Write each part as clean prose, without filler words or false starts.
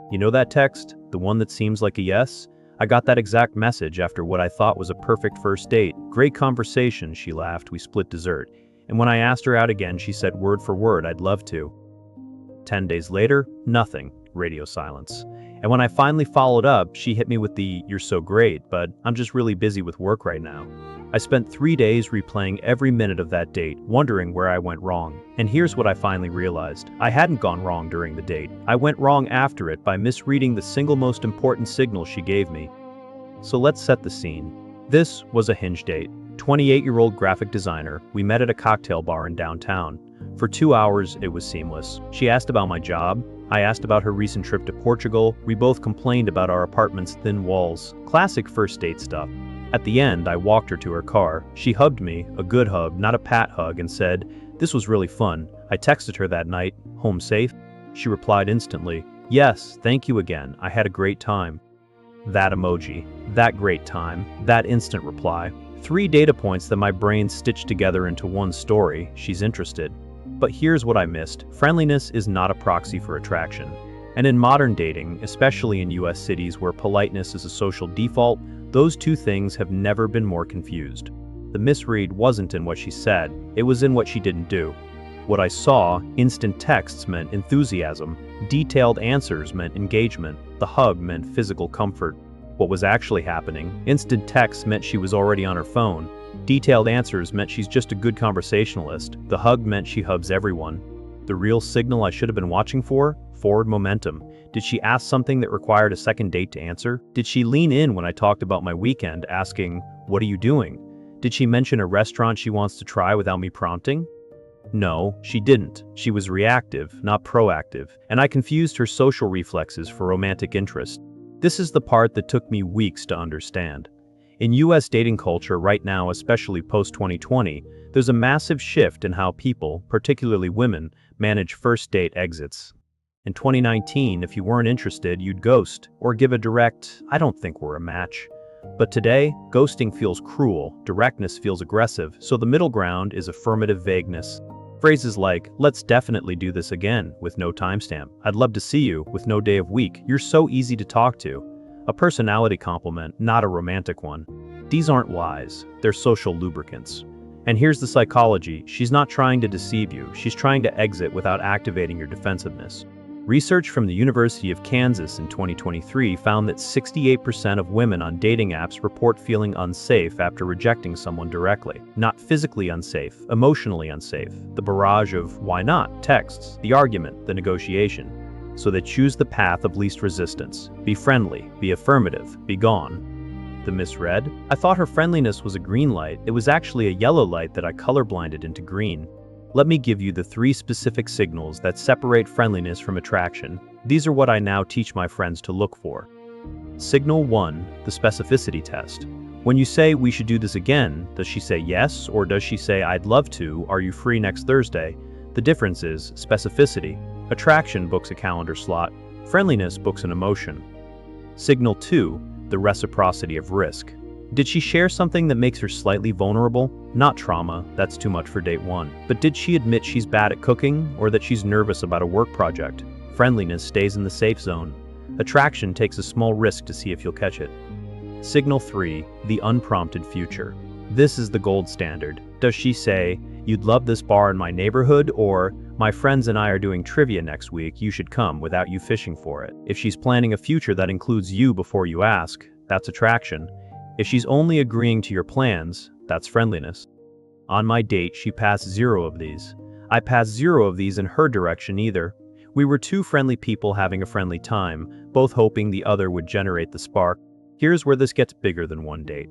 You know that text? The one that seems like a yes? I got that exact message after what I thought was a perfect first date. Great conversation, she laughed. We split dessert. And when I asked her out again, she said word for word, I'd love to. 10 days later, nothing. Radio silence. And when I finally followed up, she hit me with the, "You're so great, but I'm just really busy with work right now." I spent 3 days replaying every minute of that date, wondering where I went wrong. And here's what I finally realized. I hadn't gone wrong during the date. I went wrong after it by misreading the single most important signal she gave me. So let's set the scene. This was a Hinge date. 28-year-old graphic designer. We met at a cocktail bar in downtown. For 2 hours, it was seamless. She asked about my job. I asked about her recent trip to Portugal. We both complained about our apartment's thin walls. Classic first date stuff. At the end, I walked her to her car. She hugged me, a good hug, not a pat hug, and said, "This was really fun." I texted her that night, "Home safe?" She replied instantly, "Yes, thank you again. I had a great time." That emoji, that great time, that instant reply. 3 data points that my brain stitched together into one story. She's interested. But here's what I missed. Friendliness is not a proxy for attraction. And in modern dating, especially in US cities where politeness is a social default, those two things have never been more confused. The misread wasn't in what she said, it was in what she didn't do. What I saw, instant texts meant enthusiasm, detailed answers meant engagement, the hug meant physical comfort. What was actually happening, instant texts meant she was already on her phone, detailed answers meant she's just a good conversationalist, the hug meant she hugs everyone. The real signal I should have been watching for? Forward momentum. Did she ask something that required a second date to answer? Did she lean in when I talked about my weekend, asking, "What are you doing?" Did she mention a restaurant she wants to try without me prompting? No, she didn't. She was reactive, not proactive, and I confused her social reflexes for romantic interest. This is the part that took me weeks to understand. In US dating culture right now, especially post-2020, there's a massive shift in how people, particularly women, manage first date exits. In 2019, if you weren't interested, you'd ghost, or give a direct, "I don't think we're a match." But today, ghosting feels cruel, directness feels aggressive, so the middle ground is affirmative vagueness. Phrases like, "Let's definitely do this again," with no timestamp. "I'd love to see you," with no day of week. "You're so easy to talk to." A personality compliment, not a romantic one. These aren't lies, they're social lubricants. And here's the psychology, she's not trying to deceive you, she's trying to exit without activating your defensiveness. Research from the University of Kansas in 2023 found that 68% of women on dating apps report feeling unsafe after rejecting someone directly. Not physically unsafe, emotionally unsafe. The barrage of "why not" texts, the argument, the negotiation. So they choose the path of least resistance. Be friendly, be affirmative, be gone. The misread? I thought her friendliness was a green light. It was actually a yellow light that I colorblinded into green. Let me give you the 3 specific signals that separate friendliness from attraction. These are what I now teach my friends to look for. Signal 1, the specificity test. When you say, "We should do this again," does she say yes, or does she say, "I'd love to, are you free next Thursday?" The difference is specificity. Attraction books a calendar slot, friendliness books an emotion. Signal 2, the reciprocity of risk. Did she share something that makes her slightly vulnerable? Not trauma, that's too much for date 1. But did she admit she's bad at cooking, or that she's nervous about a work project? Friendliness stays in the safe zone. Attraction takes a small risk to see if you'll catch it. Signal 3, the unprompted future. This is the gold standard. Does she say, "You'd love this bar in my neighborhood," or "My friends and I are doing trivia next week, you should come," without you fishing for it? If she's planning a future that includes you before you ask, that's attraction. If she's only agreeing to your plans, that's friendliness. On my date, she passed 0 of these. I passed 0 of these in her direction either. We were 2 friendly people having a friendly time, both hoping the other would generate the spark. Here's where this gets bigger than one date.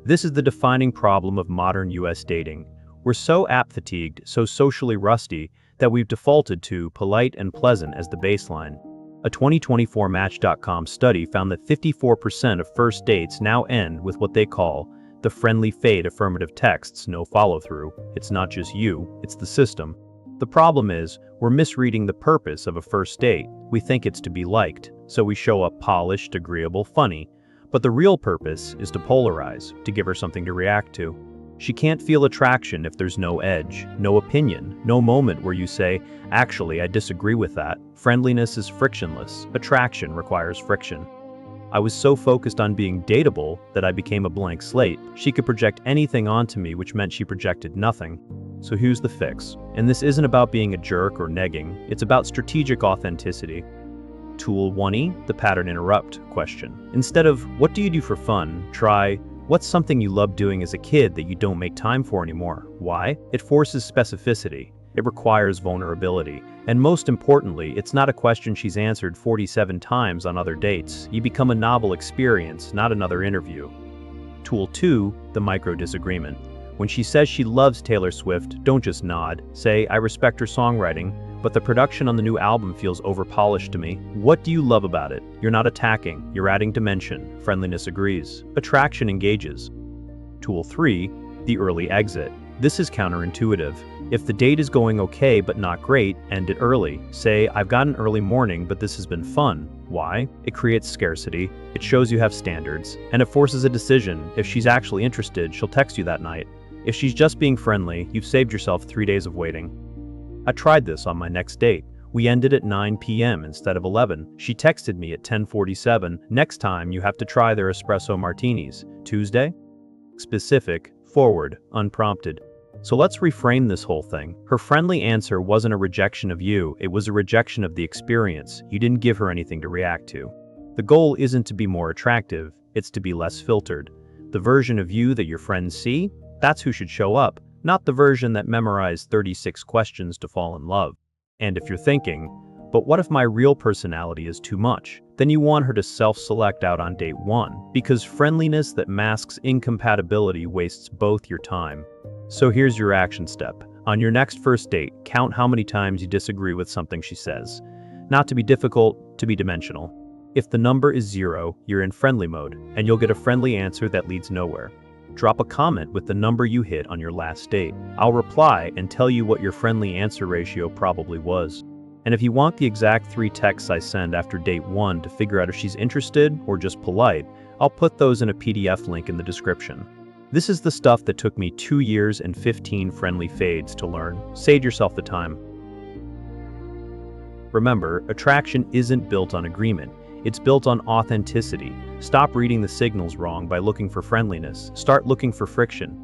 This is the defining problem of modern US dating. We're so app-fatigued, so socially rusty, that we've defaulted to polite and pleasant as the baseline. A 2024 Match.com study found that 54% of first dates now end with what they call the friendly fade affirmative texts, no follow-through. It's not just you, it's the system. The problem is, we're misreading the purpose of a first date. We think it's to be liked, so we show up polished, agreeable, funny. But the real purpose is to polarize, to give her something to react to. She can't feel attraction if there's no edge, no opinion, no moment where you say, actually, I disagree with that. Friendliness is frictionless. Attraction requires friction. I was so focused on being dateable that I became a blank slate. She could project anything onto me, which meant she projected nothing. So here's the fix. And this isn't about being a jerk or negging, it's about strategic authenticity. Tool 1E, the pattern interrupt question. Instead of, what do you do for fun? Try, what's something you loved doing as a kid that you don't make time for anymore? Why? It forces specificity. It requires vulnerability. And most importantly, it's not a question she's answered 47 times on other dates. You become a novel experience, not another interview. Tool 2, the micro disagreement. When she says she loves Taylor Swift, don't just nod. Say, I respect her songwriting, but the production on the new album feels overpolished to me. What do you love about it? You're not attacking, you're adding dimension. Friendliness agrees. Attraction engages. Tool 3, the early exit. This is counterintuitive. If the date is going okay but not great, end it early. Say, I've got an early morning, but this has been fun. Why? It creates scarcity, it shows you have standards, and it forces a decision. If she's actually interested, she'll text you that night. If she's just being friendly, you've saved yourself 3 days of waiting. I tried this on my next date. We ended at 9 p.m. instead of 11. She texted me at 10:47. Next time, you have to try their espresso martinis. Tuesday? Specific, forward, unprompted. So let's reframe this whole thing. Her friendly answer wasn't a rejection of you, it was a rejection of the experience. You didn't give her anything to react to. The goal isn't to be more attractive, it's to be less filtered. The version of you that your friends see, that's who should show up, not the version that memorized 36 questions to fall in love. And if you're thinking, but what if my real personality is too much? Then you want her to self-select out on date 1, because friendliness that masks incompatibility wastes both your time. So here's your action step. On your next first date, count how many times you disagree with something she says. Not to be difficult, to be dimensional. If the number is 0, you're in friendly mode, and you'll get a friendly answer that leads nowhere. Drop a comment with the number you hit on your last date. I'll reply and tell you what your friendly answer ratio probably was. And if you want the exact 3 texts I send after date 1 to figure out if she's interested or just polite, I'll put those in a PDF link in the description. This is the stuff that took me 2 years and 15 friendly fades to learn. Save yourself the time. Remember, attraction isn't built on agreement. It's built on authenticity. Stop reading the signals wrong by looking for friendliness. Start looking for friction.